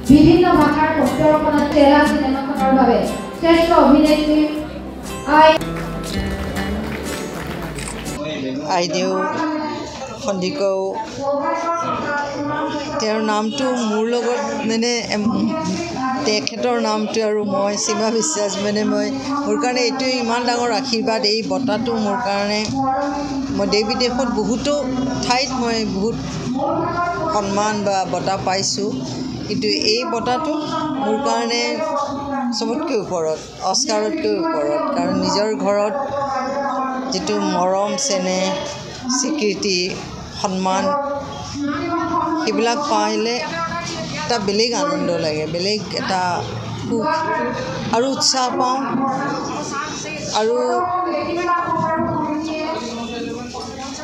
বিভিন্ন ভাষাৰ প্ৰত্যৰ্পণত তেৰা চিনেমাখনৰ বাবে শ্ৰেষ্ঠ অভিনেত্ৰী আইদেউ সন্দিকৈ তেওঁৰ নামটো মোৰ লগত মানে তেখেতৰ নামটো আৰু মই সীমা বিশ্বাস মানে মোৰ কাৰণে এইটো ইমান ডাঙৰ আশীৰ্বাদ এই বঁটাটো মোৰ কাৰণে মই দেশ বিদেশত বহুতো ঠাইত মই বহুত সন্মান বা বঁটা পাইছোঁ কিন্তু এই বঁটাটো মোৰ কাৰণে চবতকৈ ওপৰত অস্কাৰতকৈ ওপৰত কাৰণ নিজৰ ঘৰত যিটো মৰম চেনেহ স্বীকৃতি সন্মান সেইবিলাক পাইলে এটা বেলেগ আনন্দ লাগে বেলেগ এটা সুখ আৰু উৎসাহ পাওঁ আৰু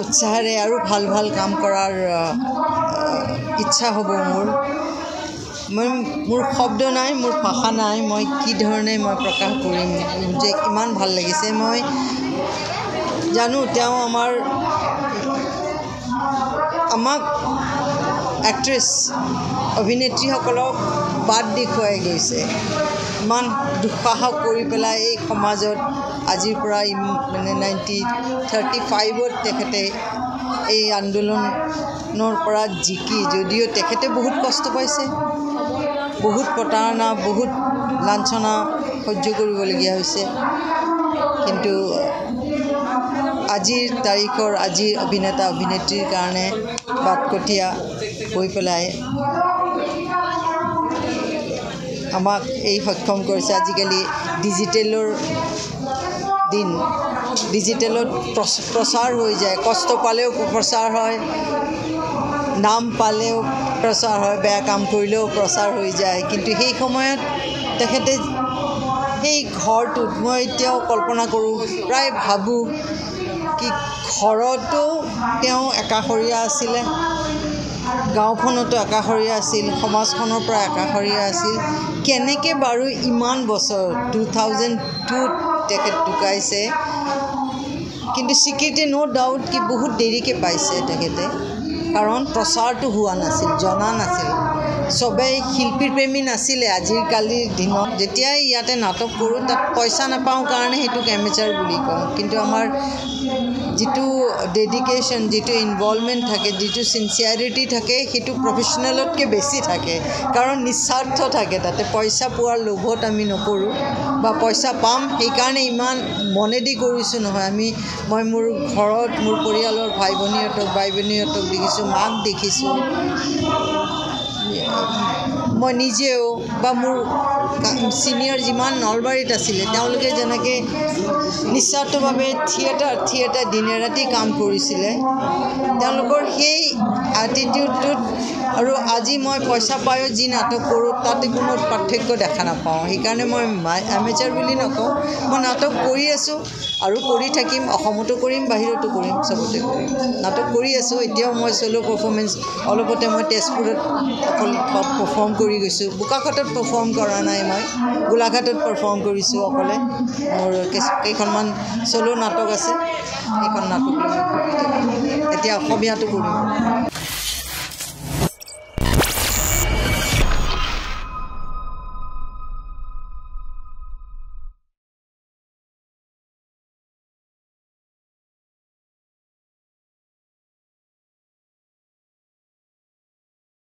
উৎসাহেৰে আৰু ভাল ভাল কাম কৰাৰ ইচ্ছা হ'ব মোৰ শব্দ নাই মোৰ ভাষা নাই মই কি ধৰণে মই প্ৰকাশ কৰিম যে ইমান ভাল লাগিছে মই জানো তেওঁ আমাক এক্ট্ৰেছ অভিনেত্ৰীসকলক বাট দেখুৱাই গৈছে ইমান দুঃসাহস কৰি পেলাই এই সমাজত আজিৰ পৰা মানে 1935ত তেখেতে এই আন্দোলনৰ পৰা জিকি যদিও তেখেতে বহুত কষ্ট পাইছে বহুত প্ৰতাৰণা বহুত লাঞ্ছনা সহ্য কৰিবলগীয়া হৈছে কিন্তু আজিৰ তাৰিখৰ আজিৰ অভিনেতা অভিনেত্ৰীৰ কাৰণে বাটকটীয়া হৈ পেলাই আমাক এই সক্ষম কৰিছে আজিকালি ডিজিটেলৰ দিন ডিজিটেলত প্ৰচাৰ হৈ যায় কষ্ট পালেও প্ৰচাৰ হয় নাম পালেও প্ৰচাৰ হয় বেয়া কাম কৰিলেও প্ৰচাৰ হৈ যায় কিন্তু সেই সময়ত তেখেতে সেই ঘৰটোত মই এতিয়াও কল্পনা কৰোঁ প্ৰায় ভাবোঁ কি ঘৰতো তেওঁ একাষৰীয়া আছিলে গাঁওখনতো একাষৰীয়া আছিল সমাজখনৰ পৰা একাষৰীয়া আছিল কেনেকৈ বাৰু ইমান বছৰ 2002ত তেখেত ঢুকাইছে কিন্তু স্বীকৃতি নো ডাউট কি বহুত দেৰিকৈ পাইছে তেখেতে কাৰণ প্ৰচাৰটো হোৱা নাছিল জনা নাছিল সবেই শিল্পীৰ প্ৰেমী নাছিলে আজিকালিৰ দিনত যেতিয়াই ইয়াতে নাটক কৰোঁ তাত পইচা নাপাওঁ কাৰণে সেইটোক এমেচাৰ বুলি কওঁ কিন্তু আমাৰ যিটো ডেডিকেশ্যন যিটো ইনভলভমেণ্ট থাকে যিটো চিনচিয়াৰিটি থাকে সেইটো প্ৰফেশ্যনেলতকৈ বেছি থাকে কাৰণ নিস্বাৰ্থ থাকে তাতে পইচা পোৱাৰ লোভত আমি নকৰোঁ বা পইচা পাম সেইকাৰণে ইমান মনেদি কৰিছোঁ নহয় মই মোৰ ঘৰত মোৰ পৰিয়ালৰ ভাই ভনীহঁতক দেখিছোঁ মাক দেখিছোঁ মই নিজেও বা মোৰ ছিনিয়ৰ যিমান নলবাৰীত আছিলে তেওঁলোকে যেনেকৈ নিস্বাৰ্থভাৱে থিয়েটাৰ দিনে ৰাতি কাম কৰিছিলে তেওঁলোকৰ সেই এটিটিউডটোত আৰু আজি মই পইচা পায়ো যি নাটক কৰোঁ তাতে কোনো পাৰ্থক্য দেখা নাপাওঁ সেইকাৰণে মই এমেচাৰ বুলি নকওঁ মই নাটক কৰি আছোঁ আৰু কৰি থাকিম অসমতো কৰিম বাহিৰতো কৰিম চবতে কৰিম নাটক কৰি আছোঁ এতিয়াও মই চ'ল' পাৰফৰ্মেঞ্চ অলপতে মই তেজপুৰত অকল পাৰফৰ্ম কৰি গৈছোঁ বোকাখাটত পাৰফৰ্ম কৰা নাই মই গোলাঘাটত পাৰফৰ্ম কৰিছোঁ অকলে মোৰ কেইখনমান চ'ল' নাটক আছে সেইখন নাটক লৈ মই কৰি থাকিম এতিয়া অসমীয়াটো কৰিম